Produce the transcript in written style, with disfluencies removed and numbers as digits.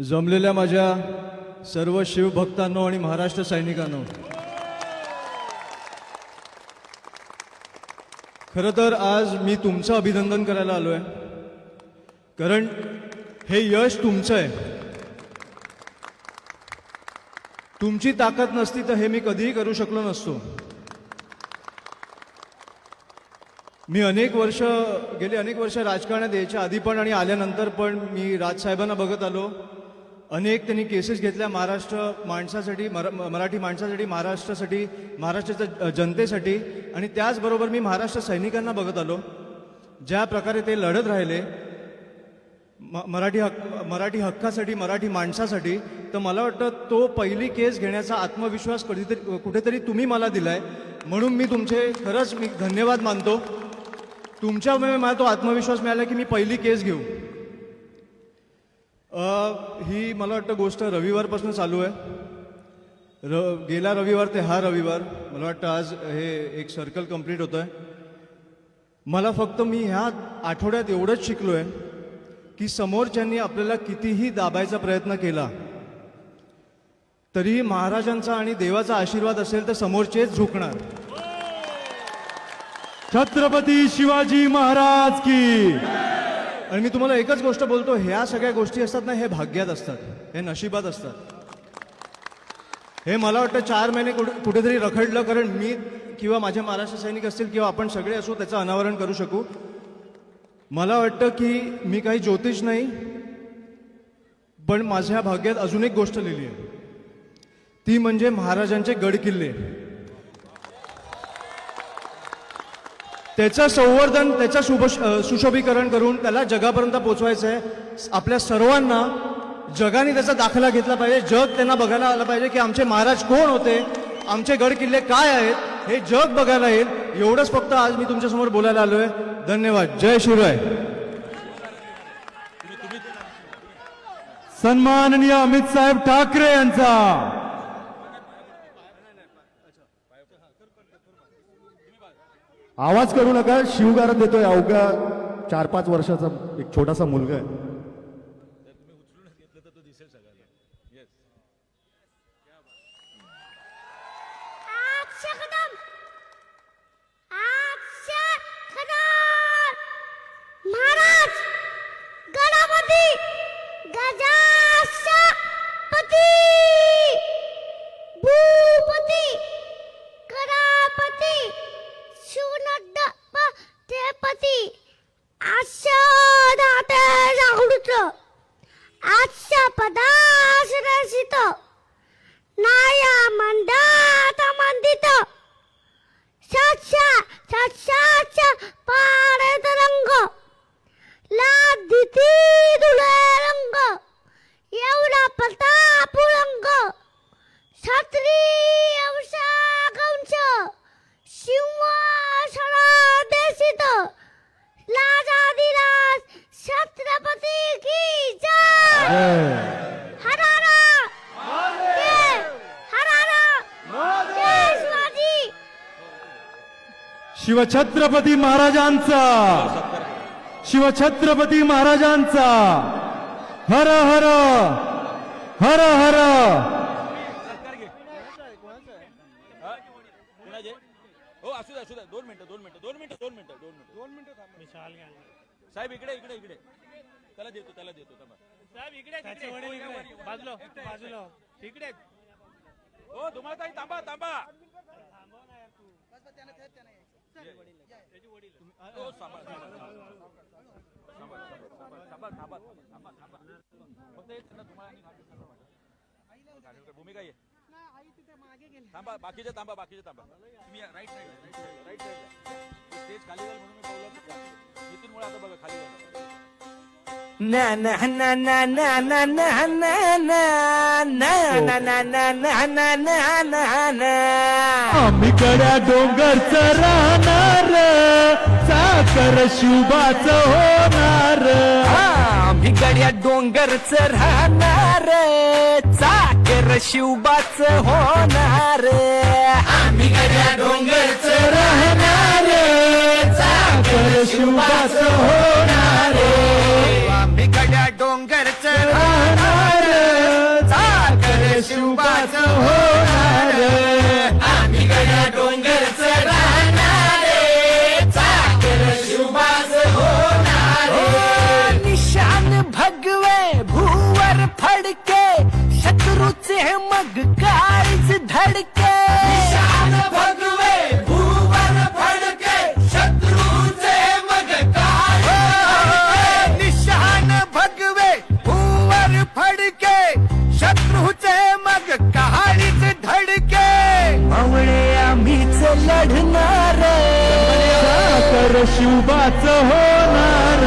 जमलेल्या माझ्या सर्व शिवभक्तांनो आणि महाराष्ट्र सैनिकांनो, खरं तर आज मी तुमचं अभिनंदन करायला आलोय, कारण हे यश तुमचं आहे. तुमची ताकद नसती तर हे मी कधीही करू शकलो नसतो. मी गेली अनेक वर्ष राजकारणात यायच्या आधी पण आणि आल्यानंतर पण मी राजसाहेबांना बघत आलो. अनेक त्यांनी केसेस घेतल्या महाराष्ट्र माणसासाठी, मराठी माणसासाठी, महाराष्ट्रासाठी, महाराष्ट्राच्या जनतेसाठी. आणि त्याचबरोबर मी महाराष्ट्र सैनिकांना बघत आलो, ज्या प्रकारे ते लढत राहिले मराठी हक्कासाठी, मराठी माणसासाठी. तर मला वाटतं तो पहिली केस घेण्याचा आत्मविश्वास कुठेतरी तुम्ही मला दिलाय, म्हणून मी तुमचे खरंच धन्यवाद मानतो. तुमच्यामुळे मला तो आत्मविश्वास मिळाला की मी पहिली केस घेऊ. ही मला वाटतं गोष्ट रविवारपासून चालू आहे. गेला रविवार ते हा रविवार, मला वाटतं आज हे एक सर्कल कंप्लीट होतं आहे. मला फक्त मी ह्या आठवड्यात एवढंच शिकलो आहे की समोरच्यांनी आपल्याला कितीही दाबायचा प्रयत्न केला तरीही महाराजांचा आणि देवाचा आशीर्वाद असेल तर समोरचेच झुकणार. छत्रपती शिवाजी महाराज की. आणि मी तुम्हाला एकच गोष्ट बोलतो, ह्या सगळ्या गोष्टी असतात ना, हे भाग्यात असतात, हे नशिबात असतात. हे मला वाटतं 4 महिने कुठेतरी रखडलं, कारण मी किंवा माझे महाराष्ट्र सैनिक असतील किंवा आपण सगळे असू त्याचं अनावरण करू शकू. मला वाटतं की मी काही ज्योतिष नाही, पण माझ्या भाग्यात अजून एक गोष्ट लिहिली आहे, ती म्हणजे महाराजांचे गडकिल्ले. त्याचं संवर्धन, त्याचं सुशोभीकरण करून त्याला जगापर्यंत पोचवायचं आहे. आपल्या सर्वांना जगाने त्याचा दाखला घेतला पाहिजे. जग त्यांना बघायला आलं पाहिजे की आमचे महाराज कोण होते, आमचे गडकिल्ले काय आहेत, हे जग बघायला येईल. एवढंच फक्त आज मी तुमच्यासमोर बोलायला आलोय. धन्यवाद. जय शिवराय. सन्माननीय अमित साहेब ठाकरे यांचा. आवाज करू नका, शिवगारद देतोय. अवघ्या 4-5 वर्षाचा एक छोटासा मुलगा आहे. महाराज गणपती गजापती भूपती गणपती शिवनड्डपती आशा जागृत आशा पदाश्रसित नाया मंदात मंदित साक्षा पारद रंग लादिती दुले रंग एवढा प्रताप रंग क्षत्रिय वंश सिंहासनादेशित लाजादिराज छत्रपती की जय. हरारा जय शिवाजी. शिवछत्रपती महाराजांचा, शिवछत्रपती महाराजांचा. हर हर हर हर. असू द्या 2 मिनिटं साहेब. इकडे त्याला देतो साहेब. इकडे बाजूला इकडे. हो तुम्हाला ताई थांबा. भूमिका आहे. थांबा, बाकीचे थांबा. तुम्ही राईट साईड स्टेज खाली जाईल म्हणून मी पावलं इथून मुळे आता बघा खाली जाईल. ना ना ना ना ना ना ना ना ना ना ना ना ना ना ना ना ना. आम्ही कड्या डोंगरचं राहणार, साखर शिवबाचं होणार. आम्ही गड्या डोंगरचं राहणार, चाकर शिवबाचं होणार. आम्ही गड्या डोंगरचं राहणार, चाकर शिवबाचं होणार. आम्ही गड्या डोंगरचं राहणार, शिवबाचं होणार आम्ही गड्या डोंगरचं राहणारे चाकर शिवबाचं होणारे निशान भगवे भूवर फडके शत्रूचे मग काळीच धडके निशान भगवे भूवर फडके शत्रूचे मग काळीच निशान भगवे भूवर फडके शत्रूचे मग काळीच धडके मावळे आम्हीच लढणार साखर शिवबाचं होणार